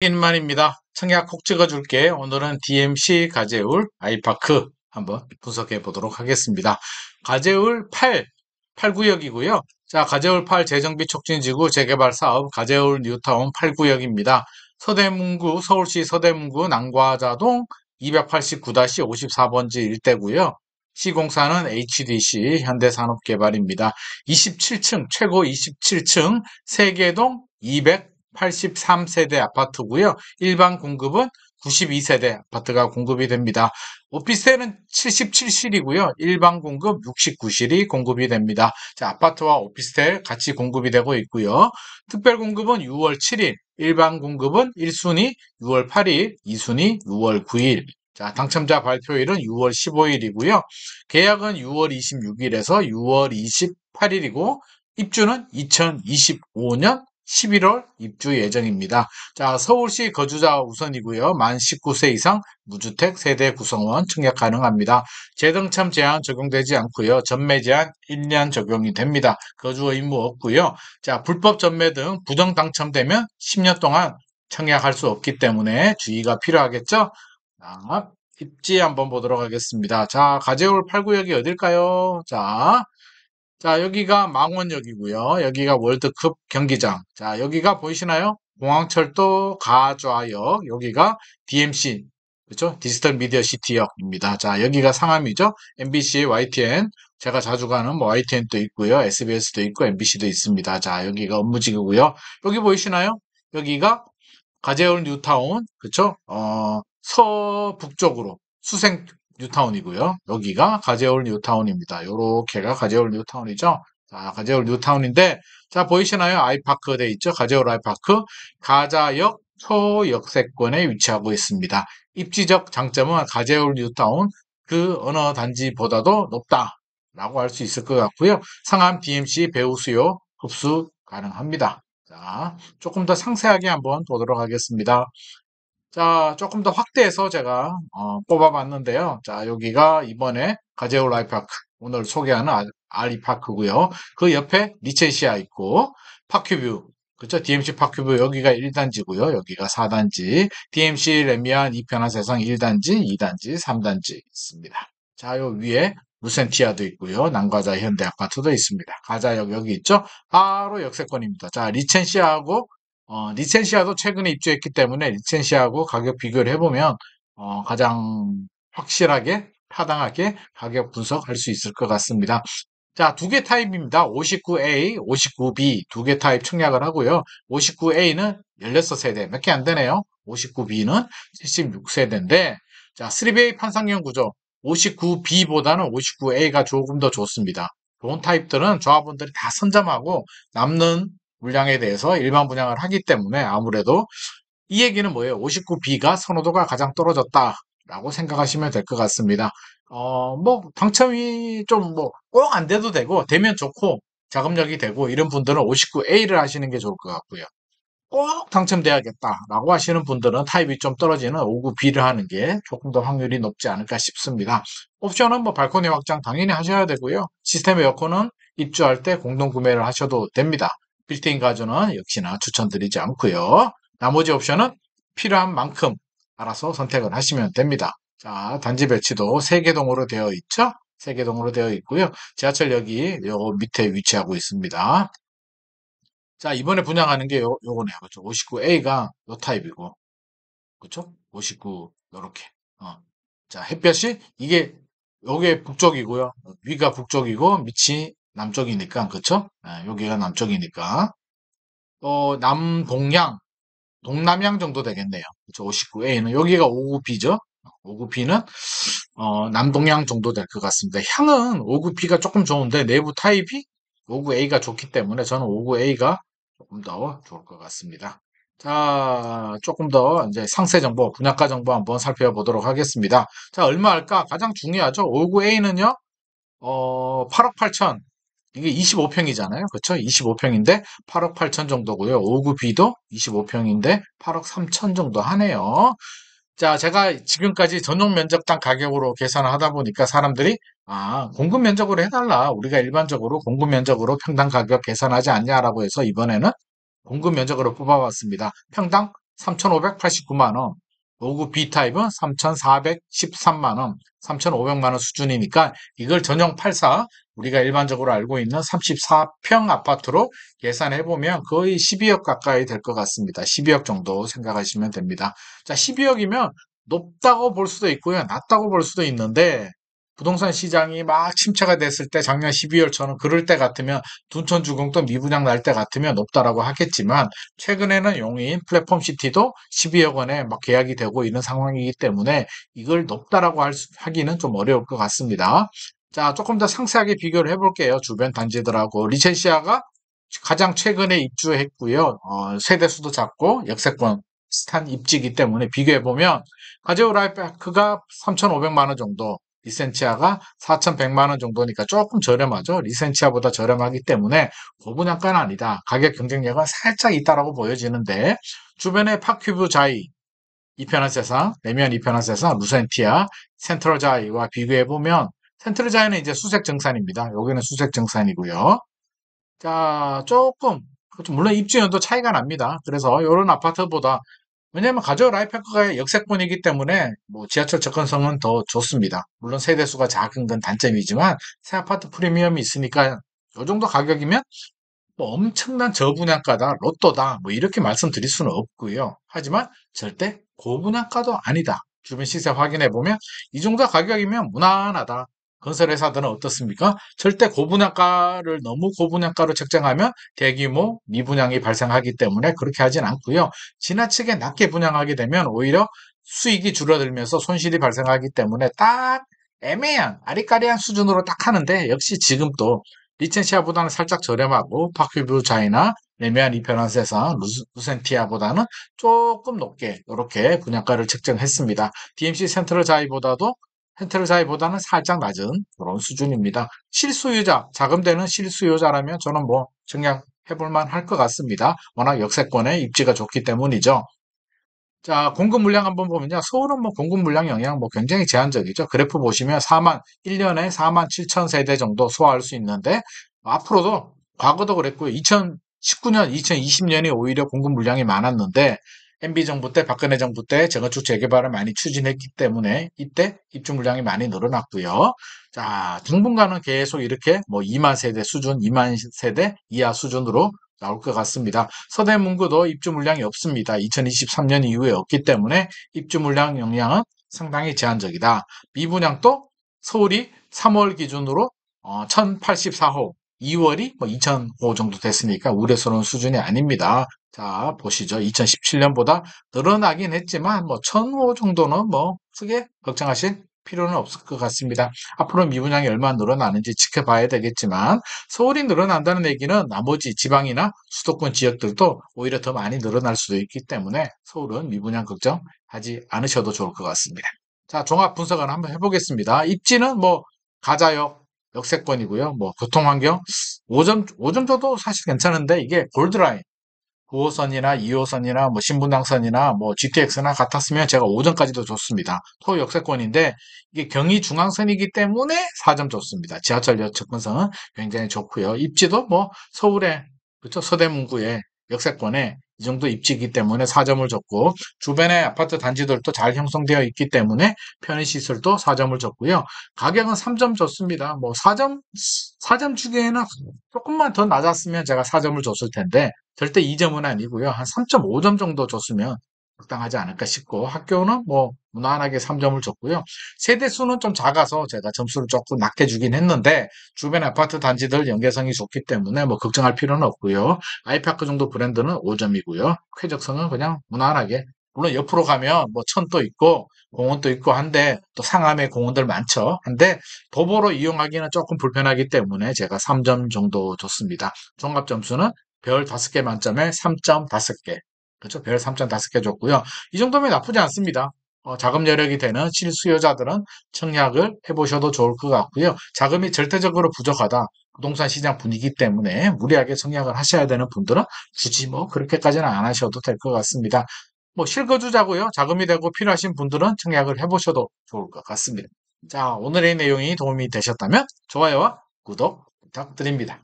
인만입니다. 청약 콕 찍어줄게. 오늘은 DMC 가재울 아이파크 한번 분석해 보도록 하겠습니다. 가재울 8구역이고요. 자, 가재울 8 재정비 촉진지구 재개발 사업 가재울 뉴타운 8구역입니다. 서대문구, 서울시 서대문구 난과자동 289-54번지 일대고요. 시공사는 HDC 현대산업개발입니다. 27층, 최고 27층 세계동 283세대 아파트고요. 일반 공급은 92세대 아파트가 공급이 됩니다. 오피스텔은 77실이고요. 일반 공급 69실이 공급이 됩니다. 자, 아파트와 오피스텔 같이 공급이 되고 있고요. 특별 공급은 6월 7일, 일반 공급은 1순위 6월 8일, 2순위 6월 9일. 자, 당첨자 발표일은 6월 15일이고요. 계약은 6월 26일에서 6월 28일이고 입주는 2025년 11월 입주 예정입니다. 자, 서울시 거주자 우선이고요. 만 19세 이상 무주택 세대 구성원 청약 가능합니다. 재당첨 제한 적용되지 않고요. 전매 제한 1년 적용이 됩니다. 거주 의무 없고요. 자, 불법 전매 등 부정 당첨되면 10년 동안 청약할 수 없기 때문에 주의가 필요하겠죠? 자, 입지 한번 보도록 하겠습니다. 자, 가재울 8구역이 어딜까요? 자, 여기가 망원역이고요. 여기가 월드컵 경기장. 자, 여기가 보이시나요? 공항철도 가좌역. 여기가 DMC, 그렇죠? 디지털 미디어 시티역입니다. 자, 여기가 상암이죠. MBC, YTN. 제가 자주 가는 뭐 YTN도 있고요. SBS도 있고 MBC도 있습니다. 자, 여기가 업무지구고요. 여기 보이시나요? 여기가 가재울 뉴타운, 그쵸? 서북쪽으로 수생 뉴타운이고요. 여기가 가재울 뉴타운입니다. 요렇게가 가재울 뉴타운이죠. 자, 가재울 뉴타운인데, 자, 보이시나요? 아이파크 돼 있죠? 가재울 아이파크. 가자역 초역세권에 위치하고 있습니다. 입지적 장점은 가재울 뉴타운 그 어느 단지보다도 높다라고 할 수 있을 것 같고요. 상암 DMC 배우 수요 흡수 가능합니다. 자, 조금 더 상세하게 한번 보도록 하겠습니다. 자, 조금 더 확대해서 제가 뽑아봤는데요. 자, 여기가 이번에 가재울 아이파크 오늘 소개하는 아이파크고요. 그 옆에 리첸시아 있고 파큐뷰, 그렇죠? DMC 파큐뷰 여기가 1단지고요. 여기가 4단지, DMC 레미안 이편한 세상 1단지, 2단지, 3단지 있습니다. 자, 요 위에 루센티아도 있고요. 난과자 현대 아파트도 있습니다. 가자역 여기 있죠? 바로 역세권입니다. 자, 리첸시아도 최근에 입주했기 때문에 리첸시아하고 가격 비교를 해보면 가장 확실하게 타당하게 가격 분석할 수 있을 것 같습니다. 자, 두 개 타입입니다. 59A, 59B 두 개 타입 청약을 하고요. 59A는 16세대 몇 개 안 되네요. 59B는 76세대인데 자, 3BA 판상형 구조 59B보다는 59A가 조금 더 좋습니다. 좋은 타입들은 조합원들이 다 선점하고 남는 물량에 대해서 일반 분양을 하기 때문에 아무래도 이 얘기는 뭐예요? 59B가 선호도가 가장 떨어졌다라고 생각하시면 될 것 같습니다. 뭐 당첨이 좀 뭐 꼭 안 돼도 되고 되면 좋고 자금력이 되고 이런 분들은 59A를 하시는 게 좋을 것 같고요. 꼭 당첨돼야겠다라고 하시는 분들은 타입이 좀 떨어지는 59B를 하는 게 조금 더 확률이 높지 않을까 싶습니다. 옵션은 뭐 발코니 확장 당연히 하셔야 되고요. 시스템 에어컨은 입주할 때 공동 구매를 하셔도 됩니다. 빌트인 가전은 역시나 추천드리지 않고요. 나머지 옵션은 필요한 만큼 알아서 선택을 하시면 됩니다. 자, 단지 배치도 세개동으로 되어 있죠? 세개동으로 되어 있고요. 지하철역이 요 밑에 위치하고 있습니다. 자, 이번에 분양하는 게 요거네요. 그쵸? 59A가 요 타입이고, 그쵸? 59, 요렇게. 자, 햇볕이, 요게 북쪽이고요. 위가 북쪽이고, 밑이 남쪽이니까, 그쵸? 여기가 남쪽이니까. 남동양, 동남양 정도 되겠네요. 그쵸? 59A는, 여기가 59B죠? 59B는, 남동양 정도 될 것 같습니다. 향은 59B가 조금 좋은데, 내부 타입이 59A가 좋기 때문에 저는 59A가 조금 더 좋을 것 같습니다. 자, 조금 더 이제 상세 정보, 분양가 정보 한번 살펴보도록 하겠습니다. 자, 얼마 할까? 가장 중요하죠. 59A는요, 8억 8천. 이게 25평이잖아요. 그쵸? 25평인데 8억 8천 정도고요. 59B도 25평인데 8억 3천 정도 하네요. 자, 제가 지금까지 전용 면적당 가격으로 계산을 하다 보니까 사람들이 공급 면적으로 해달라. 우리가 일반적으로 공급 면적으로 평당 가격 계산하지 않냐라고 해서 이번에는 공급 면적으로 뽑아봤습니다. 평당 3,589만 원, 5구 B타입은 3,413만 원, 3,500만 원 수준이니까 이걸 전용 84, 우리가 일반적으로 알고 있는 34평 아파트로 계산해보면 거의 12억 가까이 될 것 같습니다. 12억 정도 생각하시면 됩니다. 자, 12억이면 높다고 볼 수도 있고요. 낮다고 볼 수도 있는데 부동산 시장이 막 침체가 됐을 때 작년 12월처럼 그럴 때 같으면 둔촌주공도 미분양 날 때 같으면 높다라고 하겠지만 최근에는 용인 플랫폼 시티도 12억 원에 막 계약이 되고 있는 상황이기 때문에 이걸 높다라고 하기는 좀 어려울 것 같습니다. 자, 조금 더 상세하게 비교를 해볼게요. 주변 단지들하고. 리첸시아가 가장 최근에 입주했고요. 세대수도 작고 역세권 비슷한 입지이기 때문에 비교해보면 가제오 라이프파크가 3,500만 원 정도, 리센치아가 4,100만 원 정도니까 조금 저렴하죠. 리센치아보다 저렴하기 때문에 고분양가는 아니다. 가격 경쟁력은 살짝 있다라고 보여지는데 주변에 파큐브 자이, 이편한 세상, 내면 이편한 세상, 루센티아, 센트럴 자이와 비교해보면 센트럴 자이는 이제 수색 정산입니다. 여기는 수색 정산이고요. 자, 조금 물론 입주연도 차이가 납니다. 그래서 이런 아파트보다 왜냐하면 가족 라이프파크가 역세권이기 때문에 뭐 지하철 접근성은 더 좋습니다. 물론 세대수가 작은 건 단점이지만 새 아파트 프리미엄이 있으니까 이 정도 가격이면 뭐 엄청난 저분양가다, 로또다, 뭐 이렇게 말씀드릴 수는 없고요. 하지만 절대 고분양가도 아니다. 주변 시세 확인해 보면 이 정도 가격이면 무난하다. 건설회사들은 어떻습니까? 절대 고분양가를 너무 고분양가로 책정하면 대규모 미분양이 발생하기 때문에 그렇게 하진 않고요. 지나치게 낮게 분양하게 되면 오히려 수익이 줄어들면서 손실이 발생하기 때문에 딱 애매한 아리까리한 수준으로 딱 하는데 역시 지금 또 리첸시아보다는 살짝 저렴하고 파큐뷰 자이나 레미안 이편한 세상 루센티아보다는 조금 높게 이렇게 분양가를 책정했습니다. DMC 센트럴 자이보다는 살짝 낮은 그런 수준입니다. 실수요자, 자금되는 실수요자라면 저는 뭐 증량해볼 만할 것 같습니다. 워낙 역세권에 입지가 좋기 때문이죠. 자, 공급 물량 한번 보면요. 서울은 뭐 공급 물량 영향 뭐 굉장히 제한적이죠. 그래프 보시면 1년에 4만 7천 세대 정도 소화할 수 있는데 앞으로도 과거도 그랬고요. 2019년, 2020년이 오히려 공급 물량이 많았는데 MB 정부 때, 박근혜 정부 때 재건축 재개발을 많이 추진했기 때문에 이때 입주 물량이 많이 늘어났고요. 자, 당분간은 계속 이렇게 뭐 2만 세대 수준, 2만 세대 이하 수준으로 나올 것 같습니다. 서대문구도 입주 물량이 없습니다. 2023년 이후에 없기 때문에 입주 물량 영향은 상당히 제한적이다. 미분양도 서울이 3월 기준으로 1084호, 2월이 뭐 2000호 정도 됐으니까 우려스러운 수준이 아닙니다. 자, 보시죠. 2017년보다 늘어나긴 했지만 뭐 1000호 정도는 뭐 크게 걱정하실 필요는 없을 것 같습니다. 앞으로 미분양이 얼마나 늘어나는지 지켜봐야 되겠지만 서울이 늘어난다는 얘기는 나머지 지방이나 수도권 지역들도 오히려 더 많이 늘어날 수도 있기 때문에 서울은 미분양 걱정하지 않으셔도 좋을 것 같습니다. 자, 종합 분석을 한번 해보겠습니다. 입지는 뭐 가자역, 역세권이고요. 뭐 교통환경 5점 줘도 사실 괜찮은데 이게 골드라인 9호선이나 2호선이나 뭐 신분당선이나 뭐 GTX나 같았으면 제가 5점까지도 줬습니다. 토역세권인데 이게 경의중앙선이기 때문에 4점 줬습니다. 지하철 접근성은 굉장히 좋고요. 입지도 뭐 서울에 그렇죠? 서대문구에 역세권에 이 정도 입지이기 때문에 4점을 줬고 주변에 아파트 단지들도 잘 형성되어 있기 때문에 편의시설도 4점을 줬고요. 가격은 3점 줬습니다. 뭐 4점 주기에는 조금만 더 낮았으면 제가 4점을 줬을 텐데 절대 2점은 아니고요. 한 3.5점 정도 줬으면 적당하지 않을까 싶고 학교는 뭐 무난하게 3점을 줬고요. 세대수는 좀 작아서 제가 점수를 조금 낮게 주긴 했는데 주변 아파트 단지들 연계성이 좋기 때문에 뭐 걱정할 필요는 없고요. 아이파크 정도 브랜드는 5점이고요. 쾌적성은 그냥 무난하게 물론 옆으로 가면 뭐 천도 있고 공원도 있고 한데 또 상암에 공원들 많죠. 한데 도보로 이용하기는 조금 불편하기 때문에 제가 3점 정도 줬습니다. 종합 점수는 별 5개 만점에 3.5개. 그렇죠? 별 3.5개 줬고요. 이 정도면 나쁘지 않습니다. 자금 여력이 되는 실수요자들은 청약을 해보셔도 좋을 것 같고요. 자금이 절대적으로 부족하다. 부동산 시장 분위기 때문에 무리하게 청약을 하셔야 되는 분들은 굳이 뭐 그렇게까지는 안 하셔도 될 것 같습니다. 뭐 실거주자고요. 자금이 되고 필요하신 분들은 청약을 해보셔도 좋을 것 같습니다. 자, 오늘의 내용이 도움이 되셨다면 좋아요와 구독 부탁드립니다.